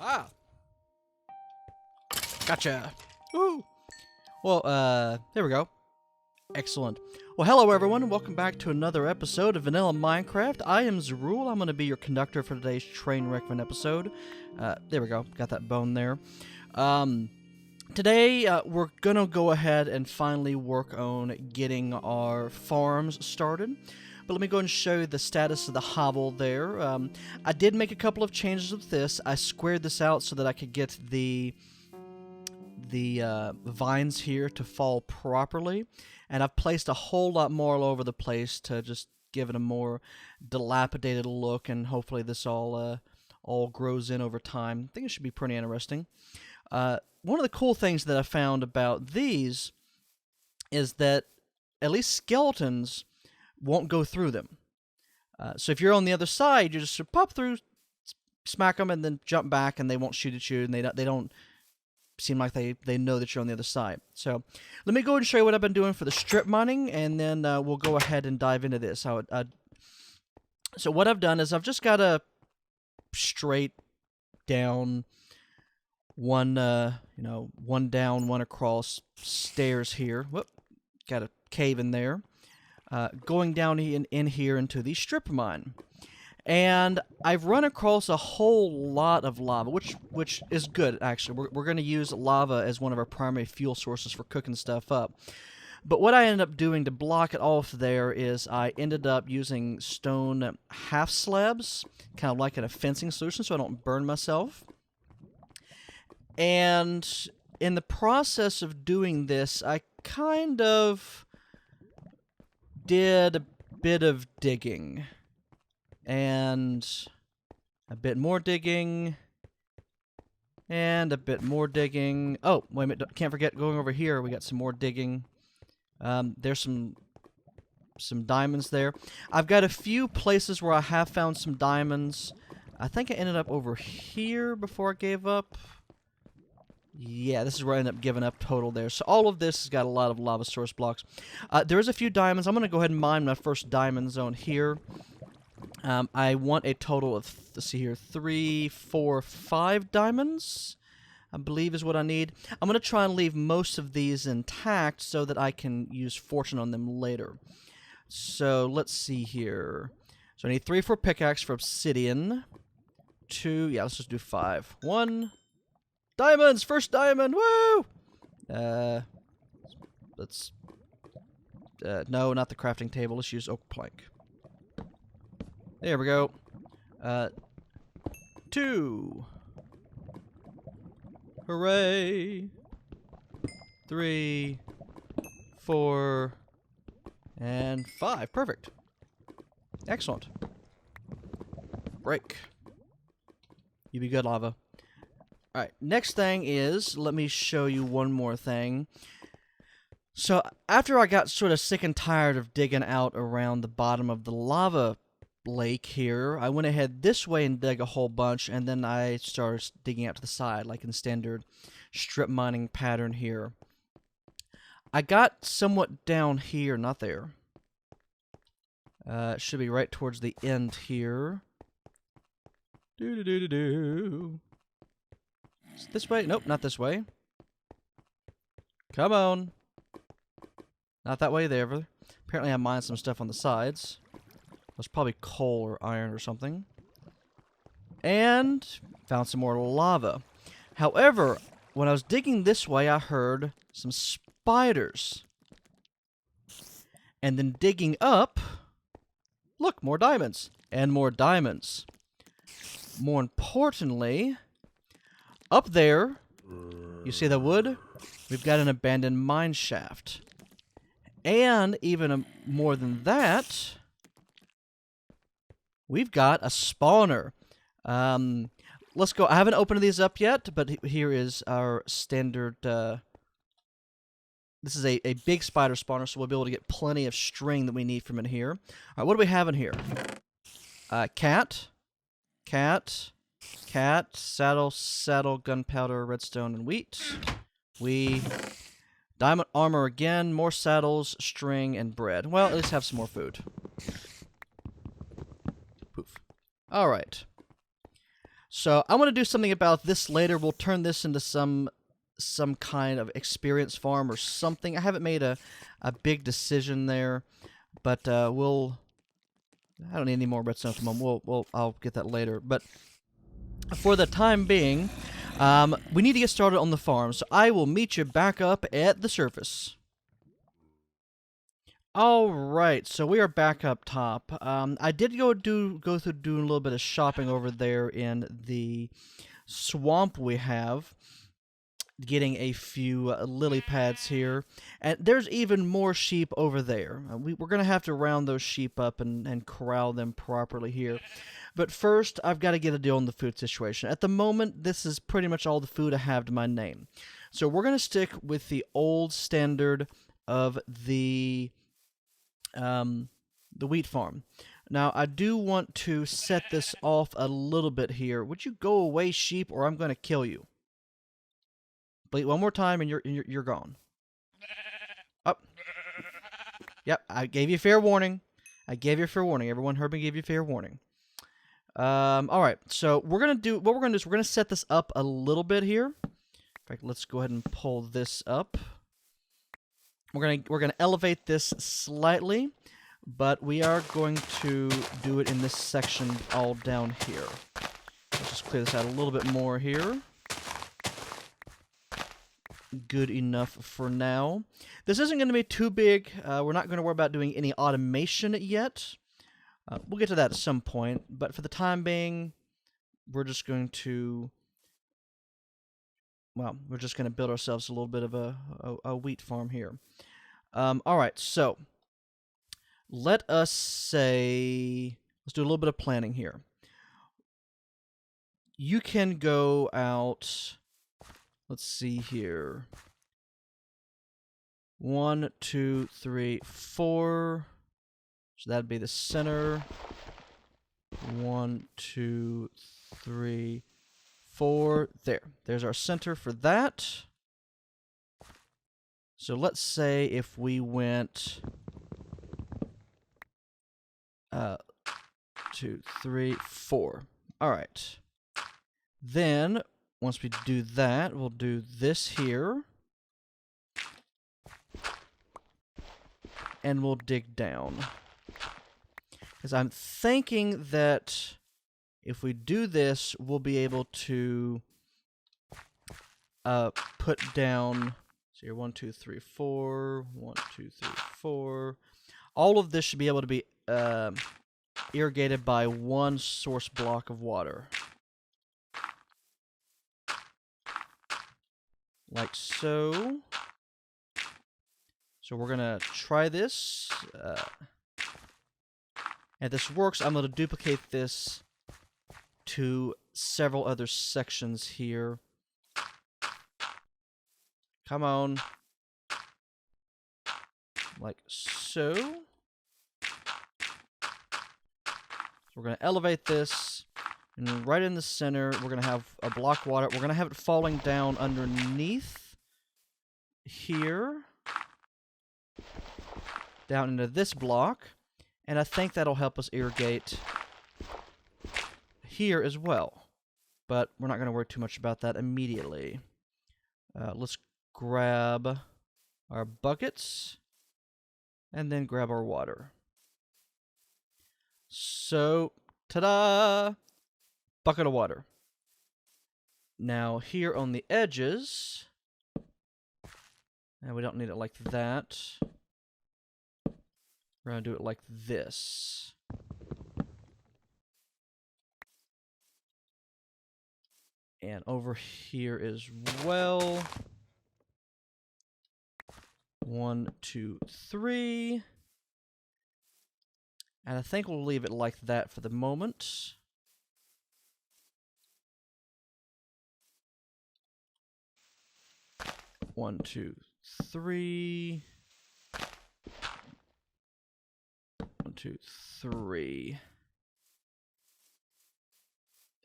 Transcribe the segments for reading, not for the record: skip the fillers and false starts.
Ah! Gotcha! Woo! Well, there we go. Excellent. Well, hello everyone, and welcome back to another episode of Vanilla Minecraft. I am Zeruul. I'm going to be your conductor for today's train wreckman episode. There we go. Got that bone there. Today, we're going to go ahead and finally work on getting our farms started. But let me go ahead and show you the status of the hovel there. I did make a couple of changes with this. I squared this out so that I could get the vines here to fall properly, and I've placed a whole lot more all over the place to just give it a more dilapidated look, and hopefully this all grows in over time. I think it should be pretty interesting. One of the cool things that I found about these is that at least skeletons won't go through them. So if you're on the other side, you just pop through, smack them, and then jump back, and they won't shoot at you, and they don't seem like they know that you're on the other side. So let me go ahead and show you what I've been doing for the strip mining, and then we'll go ahead and dive into this. So what I've done is I've just got a straight down one down, one across stairs here. Whoop, got a cave in there. Going down in here into the strip mine. And I've run across a whole lot of lava, which is good, actually. We're going to use lava as one of our primary fuel sources for cooking stuff up. But what I ended up doing to block it off there is I ended up using stone half slabs, kind of like in a fencing solution, so I don't burn myself. And in the process of doing this, I kind of did a bit of digging. And a bit more digging. And a bit more digging. Oh, wait a minute. Can't forget going over here. We got some more digging. There's some diamonds there. I've got a few places where I have found some diamonds. I think I ended up over here before I gave up. Yeah, this is where I ended up giving up total there. So all of this has got a lot of lava source blocks. There is a few diamonds. I'm going to go ahead and mine my first diamond zone here. I want a total of, let's see here, 3, 4, 5 diamonds, I believe is what I need. I'm going to try and leave most of these intact so that I can use fortune on them later. So let's see here. So I need 3 for pickaxe for obsidian. 2, yeah, let's just do 5. 1, diamonds, first diamond, woo! Let's, no, not the crafting table, let's use oak plank. There we go. 2. Hooray. 3, 4, and 5. Perfect. Excellent. Break. You be good, lava. Alright, next thing is, let me show you one more thing. So, after I got sort of sick and tired of digging out around the bottom of the lava lake here, I went ahead this way and dug a whole bunch, and then I started digging out to the side, like in the standard strip mining pattern here. I got somewhat down here, not there. It should be right towards the end here. This way? Nope, not this way. Come on. Not that way there. Apparently I mined some stuff on the sides. That's probably coal or iron or something. And found some more lava. However, when I was digging this way, I heard some spiders. And then digging up, look, more diamonds. And more diamonds. More importantly, up there, you see the wood? We've got an abandoned mine shaft. And even more than that, we've got a spawner. Let's go. I haven't opened these up yet, but here is our standard. This is a big spider spawner, so we'll be able to get plenty of string that we need from in here. All right, what do we have in here? Cat, saddle, gunpowder, redstone, and wheat. Diamond armor again, more saddles, string, and bread. Well, at least have some more food. Poof. Alright. So I want to do something about this later. We'll turn this into some kind of experience farm or something. I haven't made a big decision there, but we'll. I don't need any more redstone at the moment. I'll get that later. But for the time being, we need to get started on the farm. So I will meet you back up at the surface. All right, so we are back up top. I did go through doing a little bit of shopping over there in the swamp we have, getting a few lily pads here, and there's even more sheep over there. We're gonna have to round those sheep up and corral them properly here. But first, I've got to get a deal on the food situation. At the moment, this is pretty much all the food I have to my name. So we're gonna stick with the old standard of the wheat farm. Now, I do want to set this off a little bit here. Would you go away, sheep, or I'm going to kill you? Bleat one more time, and you're gone. Up. Yep, I gave you fair warning. I gave you fair warning. Everyone heard me give you fair warning. All right. So we're gonna do what we're gonna do is we're gonna set this up a little bit here. In fact, let's go ahead and pull this up. We're gonna elevate this slightly, but we are going to do it in this section all down here. Let's just clear this out a little bit more here. Good enough for now. This isn't going to be too big. We're not going to worry about doing any automation yet. We'll get to that at some point, but for the time being, we're just going to, well, we're just going to build ourselves a little bit of a wheat farm here. All right, so let us say, let's do a little bit of planning here. You can go out, let's see here. 1, 2, 3, 4. So that'd be the center. 1, 2, 3, 4. There. There's our center for that. So let's say if we went 2, 3, 4. All right. Then once we do that, we'll do this here. And we'll dig down. Because I'm thinking that if we do this, we'll be able to put down, so here, 1, 2, 3, 4, 1, 2, 3, 4. All of this should be able to be irrigated by one source block of water. Like so. So we're going to try this. If this works, I'm going to duplicate this to several other sections here. Come on. Like so. So we're going to elevate this. And right in the center, we're going to have a block water. We're going to have it falling down underneath here. Down into this block. And I think that'll help us irrigate here as well. But we're not going to worry too much about that immediately. Let's grab our buckets. And then grab our water. So, ta-da! Bucket of water. Now, here on the edges, and we don't need it like that. We're going to do it like this. And over here as well. 1, 2, 3. And I think we'll leave it like that for the moment. One, 2, 3. 1, 2, 3.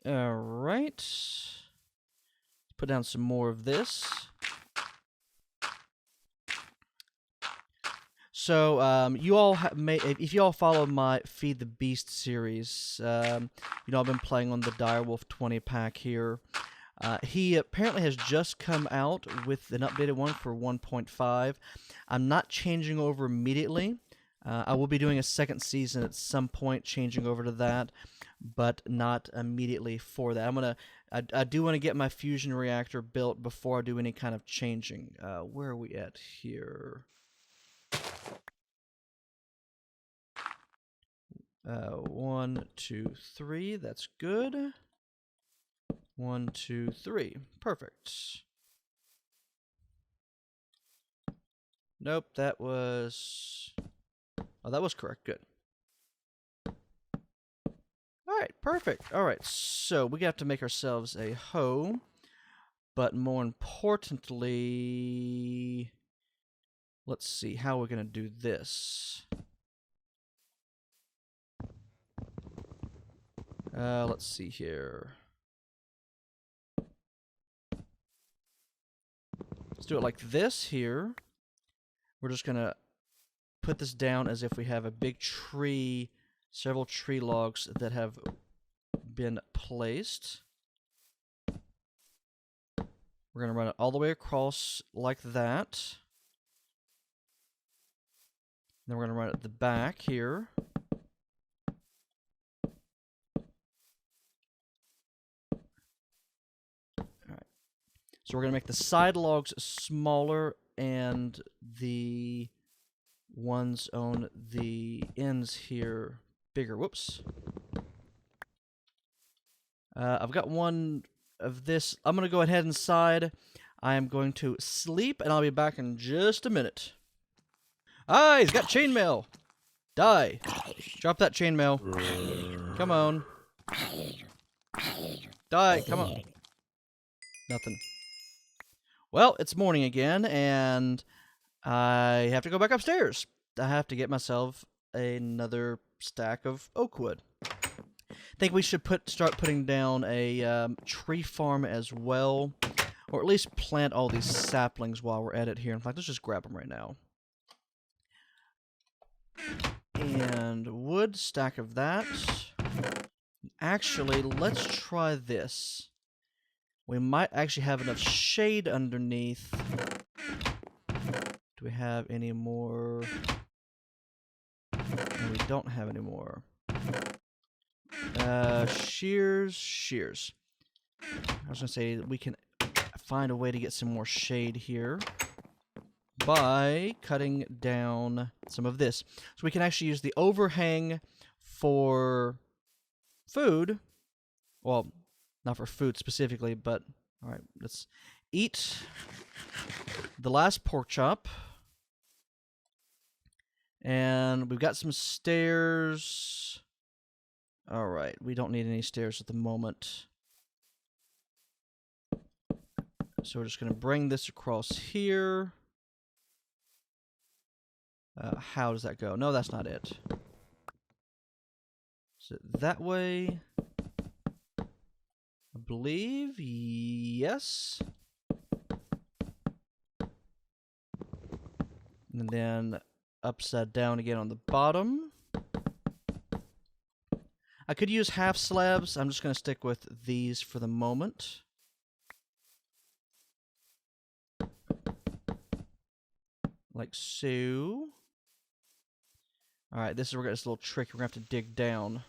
All right. Put down some more of this. So you all if you all follow my Feed the Beast series, you know I've been playing on the Direwolf 20 pack here. He apparently has just come out with an updated one for 1.5. I'm not changing over immediately. I will be doing a second season at some point, changing over to that, but not immediately for that. I do want to get my fusion reactor built before I do any kind of changing. Where are we at here? 1, 2, 3. That's good. 1, 2, 3. Perfect. Nope, that was... Oh, that was correct. Good. Alright, perfect. Alright, so we have to make ourselves a hoe. But more importantly... Let's see, how we're going to do this. Let's see here. Let's do it like this here. We're just going to put this down as if we have a big tree, several tree logs that have been placed. We're going to run it all the way across like that. Then we're going to run it at the back here. Alright. So we're going to make the side logs smaller and the ones on the ends here bigger. Whoops. I've got one of this. I'm going to go ahead inside. I am going to sleep, and I'll be back in just a minute. Ah, he's got chainmail. Die. Drop that chainmail. Come on. Die. Come on. Nothing. Well, it's morning again, and I have to go back upstairs. I have to get myself another stack of oak wood. I think we should start putting down a tree farm as well, or at least plant all these saplings while we're at it here. In fact, let's just grab them right now. And wood, stack of that. Actually, let's try this. We might actually have enough shade underneath. Do we have any more? No, we don't have any more. Shears. I was going to say we can find a way to get some more shade here by cutting down some of this. So we can actually use the overhang for food. Well, not for food specifically, but alright, let's eat the last pork chop. And we've got some stairs. Alright, we don't need any stairs at the moment. So we're just going to bring this across here. How does that go? No, that's not it. Is it that way? I believe, yes. And then upside down again on the bottom. I could use half slabs. I'm just going to stick with these for the moment. Like so. Alright, this is where it's a little tricky. We're going to have to dig down.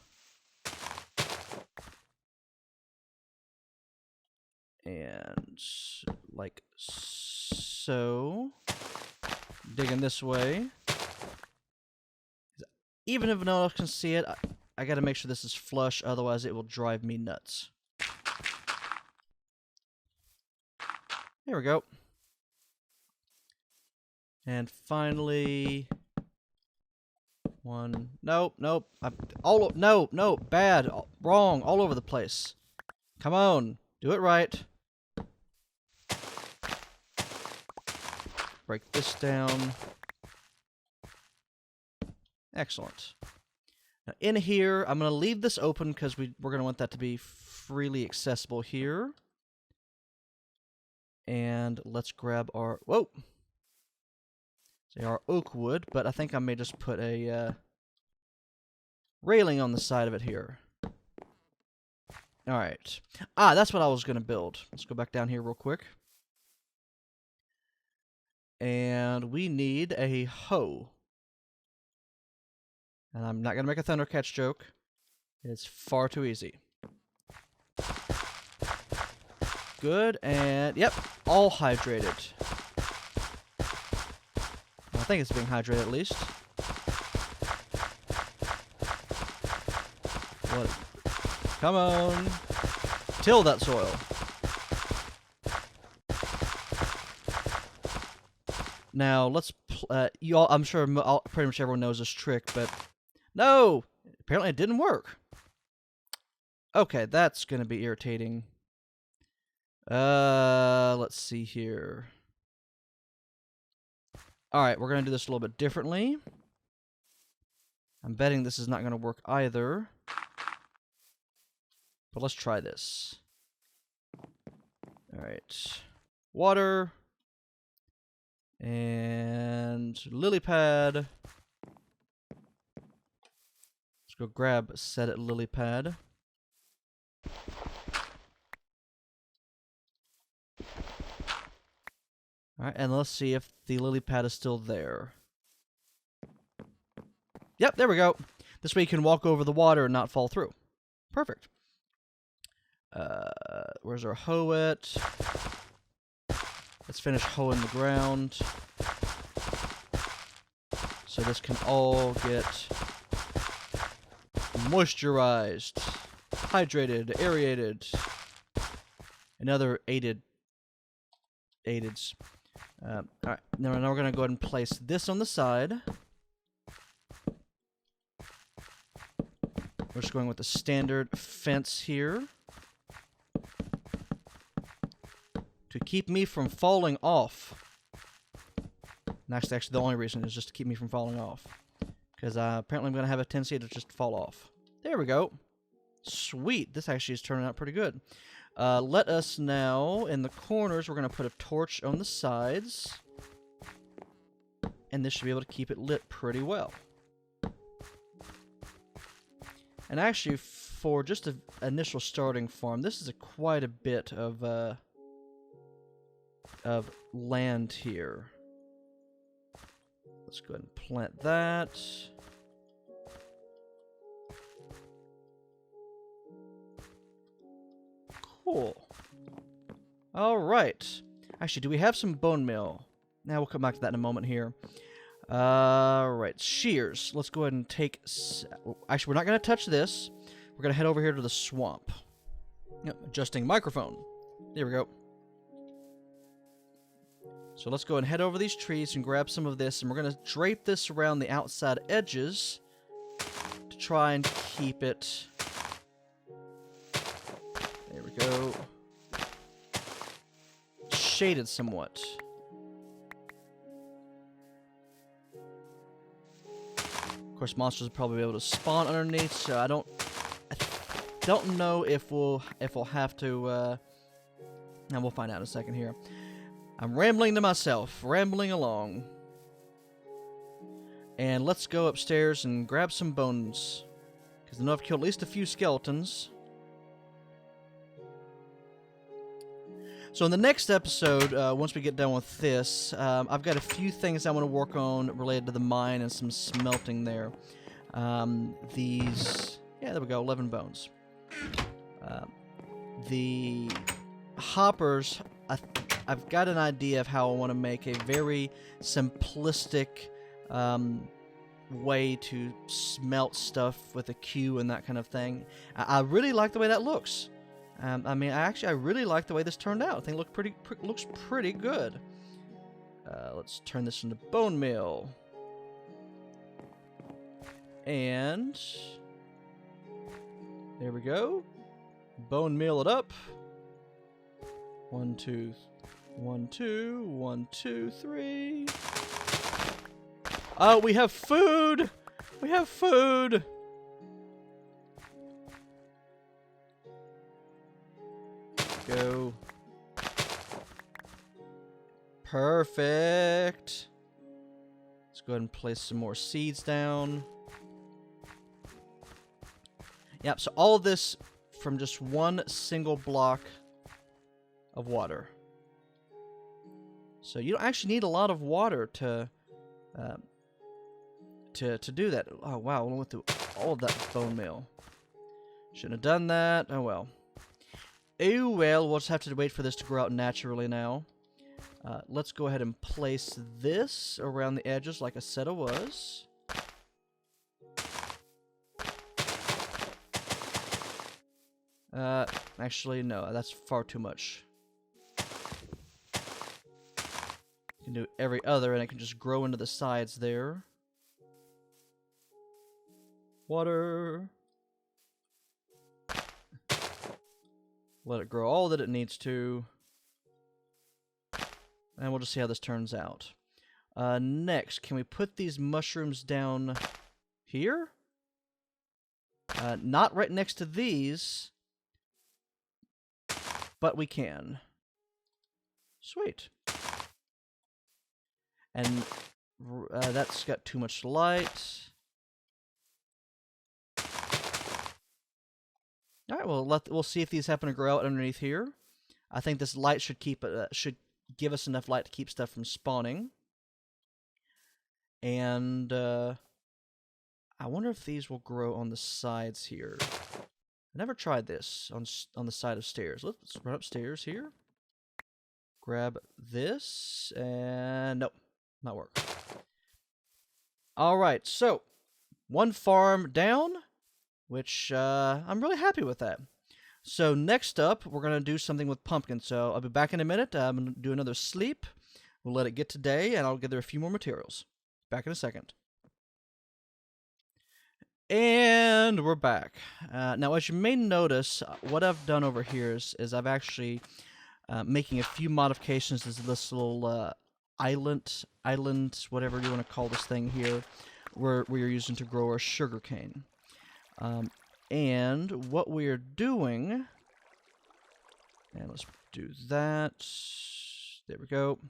And like so. Digging this way. Even if no one else can see it, I gotta make sure this is flush, otherwise it will drive me nuts. There we go. And finally... one... Nope, nope. No, bad. Wrong, all over the place. Come on, do it right. Break this down. Excellent. Now in here, I'm going to leave this open because we're going to want that to be freely accessible here. And let's grab our... Whoa! They are oak wood, but I think I may just put a railing on the side of it here. Alright. Ah, that's what I was going to build. Let's go back down here real quick. And we need a hoe. And I'm not going to make a Thundercats joke. It's far too easy. Good, and yep, all hydrated. I think it's being hydrated at least. What? Come on. Till that soil. Now, let's... you all, I'm sure pretty much everyone knows this trick, but... No! Apparently it didn't work. Okay, that's going to be irritating. Let's see here. Alright, we're going to do this a little bit differently. I'm betting this is not going to work either. But let's try this. Alright. Water. And lily pad. Let's go grab set it lily pad. Alright, and let's see if the lily pad is still there. Yep, there we go. This way you can walk over the water and not fall through. Perfect. Where's our hoe at? Let's finish hoeing the ground. So this can all get moisturized, hydrated, aerated, and other aids. Alright, now we're going to go ahead and place this on the side. We're just going with the standard fence here. To keep me from falling off. And that's actually the only reason is just to keep me from falling off. Because apparently I'm going to have a tendency to just fall off. There we go. Sweet. This actually is turning out pretty good. Let us now, in the corners, we're going to put a torch on the sides. And this should be able to keep it lit pretty well. And actually, for just an initial starting farm, this is quite a bit of land here. Let's go ahead and plant that. Cool. Alright. Actually, do we have some bone meal? Now we'll come back to that in a moment here. Alright, shears. Let's go ahead and take... Actually, we're not going to touch this. We're going to head over here to the swamp. Yep, adjusting microphone. There we go. So let's go ahead and head over these trees and grab some of this, and we're going to drape this around the outside edges to try and keep it... There we go. Shaded somewhat. Of course, monsters will probably be able to spawn underneath, so I don't know if we'll have to. And we'll find out in a second here. I'm rambling to myself, rambling along. And let's go upstairs and grab some bones, because I know I've killed at least a few skeletons. So in the next episode, once we get done with this, I've got a few things I want to work on related to the mine and some smelting there. Yeah, there we go, 11 bones. The hoppers, I've got an idea of how I want to make a very simplistic way to smelt stuff with a Q and that kind of thing. I really like the way that looks. I mean, I really like the way this turned out. I think it looks pretty good. Let's turn this into bone meal. And there we go. Bone meal it up. 1, 2, 1, 2, 1, 2, 3. Oh, we have food! We have food! Go. Perfect. go ahead and place some more seeds down. Yep, so all of this from just one single block of water. So you don't actually need a lot of water to do that. Oh wow, we went through all of that bone meal. Shouldn't have done that. Oh well. Oh well, we'll just have to wait for this to grow out naturally now. Let's go ahead and place this around the edges like I said it was. Actually, no, that's far too much. You can do every other, and it can just grow into the sides there. Water. Let it grow all that it needs to. And we'll just see how this turns out. Next, can we put these mushrooms down here? Not right next to these, but we can. Sweet. And that's got too much light. All right, well, we'll see if these happen to grow out underneath here. I think this light should should give us enough light to keep stuff from spawning. And I wonder if these will grow on the sides here. I never tried this on the side of stairs. Let's run upstairs here. Grab this, and nope, not work. All right, so one farm down, which I'm really happy with that. So next up, we're going to do something with pumpkin. So I'll be back in a minute. I'm going to do another sleep. We'll let it get to day, and I'll gather a few more materials. Back in a second. And we're back. Now, as you may notice, what I've done over here is I've actually making a few modifications to this little island, whatever you want to call this thing here, where we're using to grow our sugarcane. And what we're doing, and let's do that, there we go,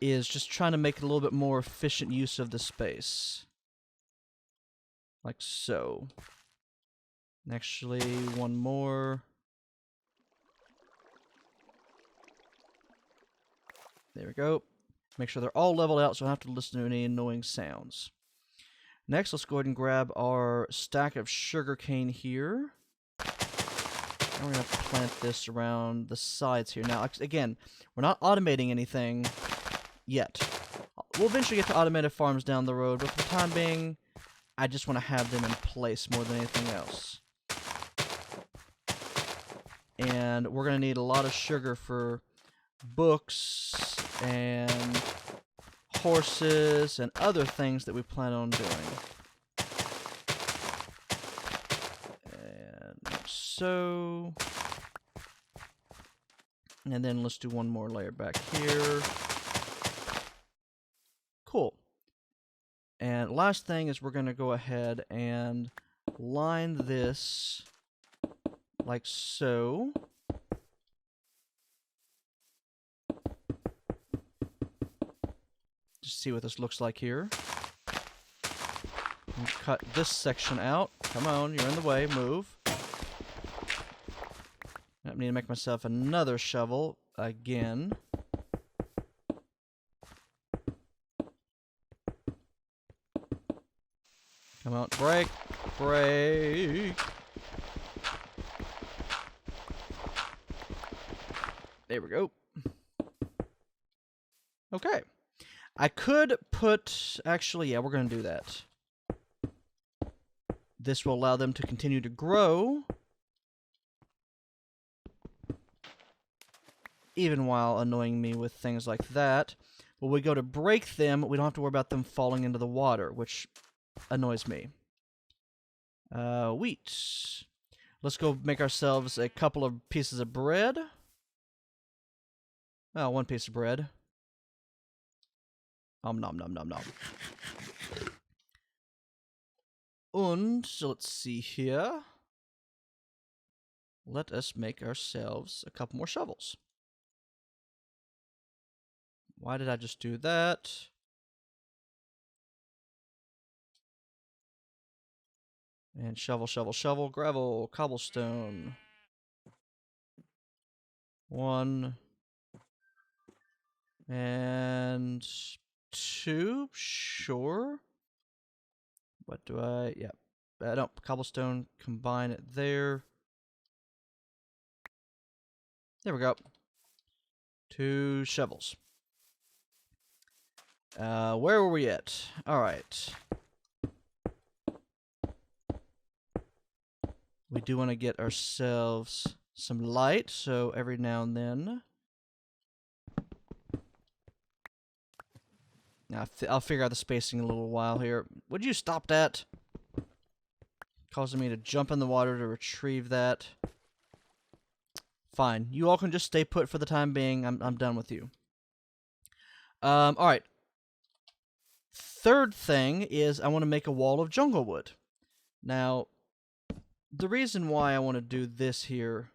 is just trying to make a little bit more efficient use of the space. Like so. And actually, one more. There we go. Make sure they're all leveled out so I don't have to listen to any annoying sounds. Next, let's go ahead and grab our stack of sugarcane here. And we're going to plant this around the sides here. Now, again, we're not automating anything yet. We'll eventually get to automated farms down the road, but for the time being, I just want to have them in place more than anything else. And we're going to need a lot of sugar for books and horses and other things that we plan on doing. And so, and then let's do one more layer back here. Cool. And last thing is we're going to go ahead and line this like so. Just see what this looks like here. And cut this section out. Come on, you're in the way. Move. I need to make myself another shovel again. Come on, break, break. There we go. Okay. I could put, actually, yeah, we're going to do that. This will allow them to continue to grow, even while annoying me with things like that. When we go to break them, we don't have to worry about them falling into the water, which annoys me. Wheat. Let's go make ourselves a couple of pieces of bread. Oh, one piece of bread. Nom nom nom nom. And so let's see here. Let us make ourselves a couple more shovels. Why did I just do that? And shovel, shovel, shovel, gravel, cobblestone. 1 and 2, sure. What do I? Yeah, no, cobblestone. Combine it there. There we go. 2 shovels. Where were we at? All right. We do want to get ourselves some light, so every now and then. Now, I'll figure out the spacing in a little while here. Would you stop that? Causing me to jump in the water to retrieve that. Fine. You all can just stay put for the time being. I'm done with you. Alright. Third thing is I want to make a wall of jungle wood. Now, the reason why I want to do this here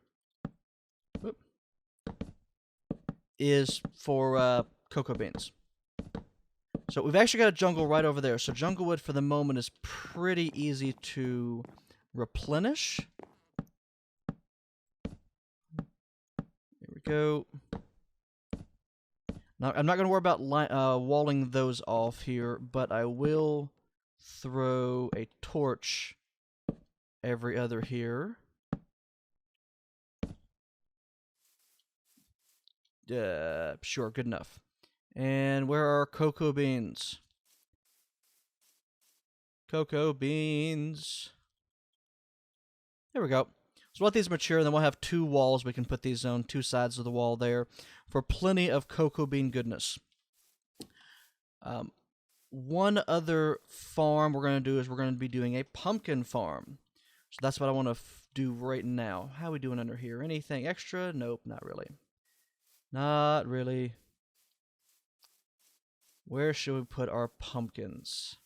is for cocoa beans. So we've actually got a jungle right over there. So jungle wood for the moment is pretty easy to replenish. There we go. Now, I'm not going to worry about walling those off here, but I will throw a torch every other here. Sure, good enough. And where are our cocoa beans? Cocoa beans. There we go. So we'll let these mature, and then we'll have 2 walls we can put these on 2 sides of the wall there for plenty of cocoa bean goodness. One other farm we're going to do is we're going to be doing a pumpkin farm. So that's what I want to do right now. How are we doing under here? Anything extra? Nope, not really. Not really. Where should we put our pumpkins?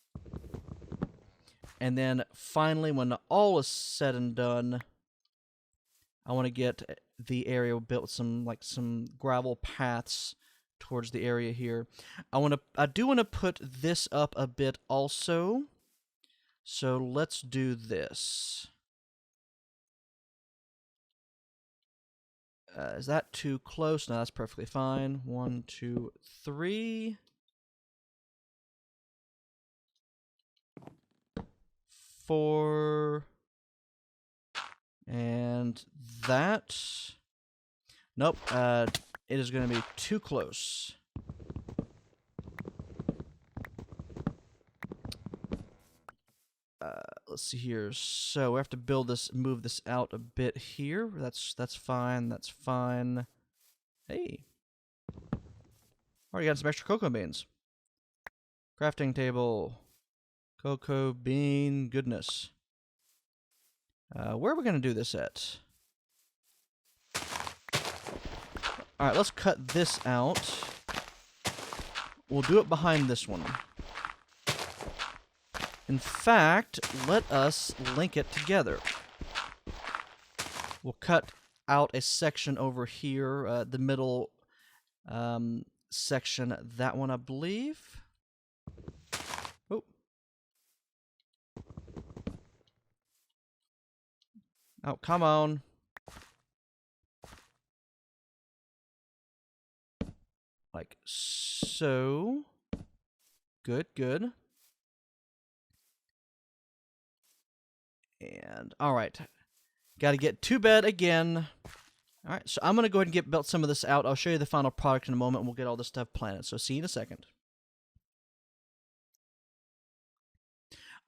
And then finally, when all is said and done, I want to get the area built with some gravel paths towards the area here. I do want to put this up a bit also. So let's do this. Is that too close? No, that's perfectly fine. 1, 2, 3. 4. And that. Nope. It is going to be too close. Let's see here. So we have to move this out a bit here. That's fine. That's fine. Hey. Already got some extra cocoa beans. Crafting table. Cocoa bean goodness. Where are we going to do this at? Alright, let's cut this out. We'll do it behind this one. In fact, let us link it together. We'll cut out a section over here, the middle section, that one I believe. Oh. Oh, come on. Like so. Good, good. And, alright. Gotta get to bed again. Alright, so I'm gonna go ahead and build some of this out. I'll show you the final product in a moment, and we'll get all this stuff planted. So see you in a second.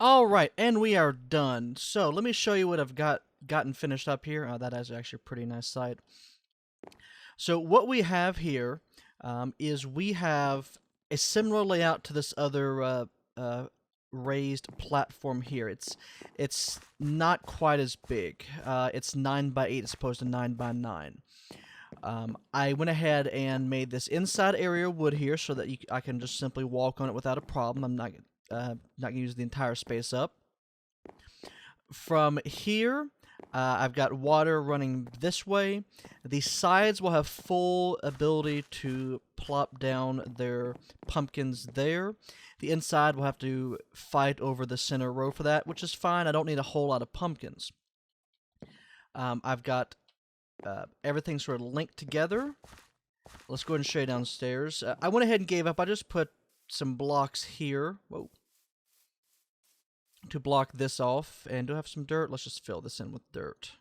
Alright, and we are done. So let me show you what I've gotten finished up here. Oh, that is actually a pretty nice site. So what we have here is we have a similar layout to this other raised platform here. It's not quite as big. It's 9 by 8 as opposed to 9 by 9. I went ahead and made this inside area wood here so that I can just simply walk on it without a problem. I'm not going to use the entire space up. From here, I've got water running this way. The sides will have full ability to plop down their pumpkins there. The inside will have to fight over the center row for that, which is fine. I don't need a whole lot of pumpkins. I've got everything sort of linked together. Let's go ahead and show you downstairs. I went ahead and gave up. I just put some blocks here. Whoa. To block this off. And do I have some dirt? Let's just fill this in with dirt.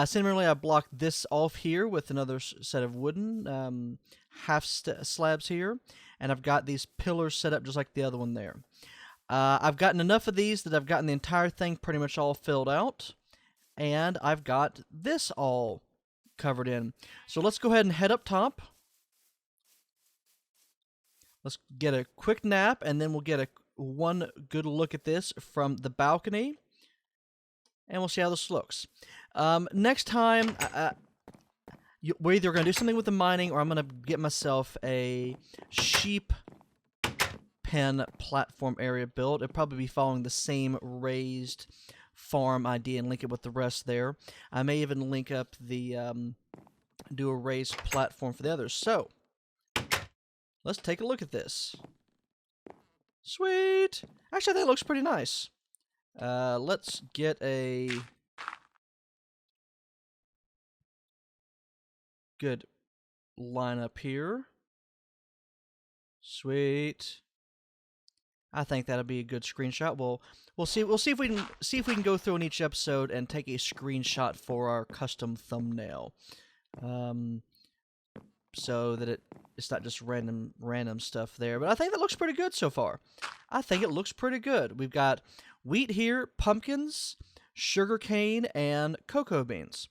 Similarly, I blocked this off here with another set of wooden half slabs here. And I've got these pillars set up just like the other one there. I've gotten enough of these that I've gotten the entire thing pretty much all filled out. And I've got this all covered in. So let's go ahead and head up top. Let's get a quick nap, and then we'll get one good look at this from the balcony. And we'll see how this looks. Next time, we're either going to do something with the mining, or I'm going to get myself a sheep pen platform area built. It'll probably be following the same raised farm idea and link it with the rest there. I may even link up the do a raised platform for the others. So let's take a look at this. Sweet. Actually, that looks pretty nice. Let's get a good line up here. Sweet. I think that'll be a good screenshot. We'll see if we can go through in each episode and take a screenshot for our custom thumbnail, so that it's not just random stuff there. But I think that looks pretty good so far. I think it looks pretty good. We've got wheat here, pumpkins, sugarcane, and cocoa beans.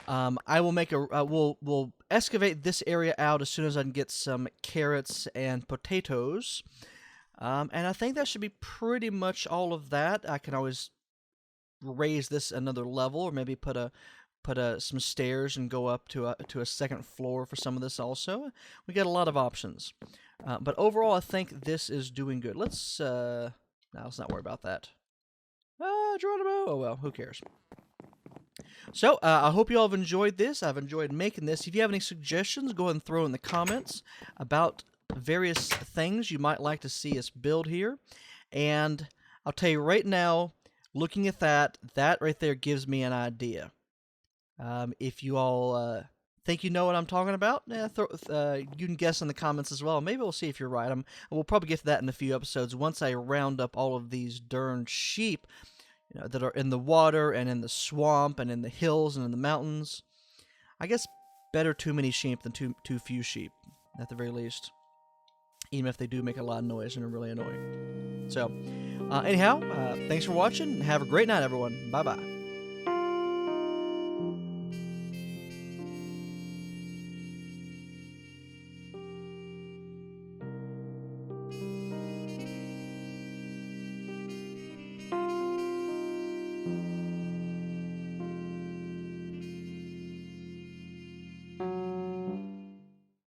I will make we'll excavate this area out as soon as I can get some carrots and potatoes. And I think that should be pretty much all of that. I can always raise this another level, or maybe put some stairs and go up to a second floor for some of this also. We got a lot of options. But overall, I think this is doing good. Let's not worry about that. Geronimo! Oh well, who cares? So, I hope you all have enjoyed this. I've enjoyed making this. If you have any suggestions, go ahead and throw in the comments about various things you might like to see us build here. And I'll tell you right now, looking at that right there gives me an idea. If you all think you know what I'm talking about, you can guess in the comments as well. Maybe we'll see if you're right. We'll probably get to that in a few episodes once I round up all of these darn sheep, that are in the water and in the swamp and in the hills and in the mountains. I guess better too many sheep than too few sheep, at the very least. Even if they do make a lot of noise and are really annoying. So, anyhow, thanks for watching, and have a great night, everyone. Bye-bye.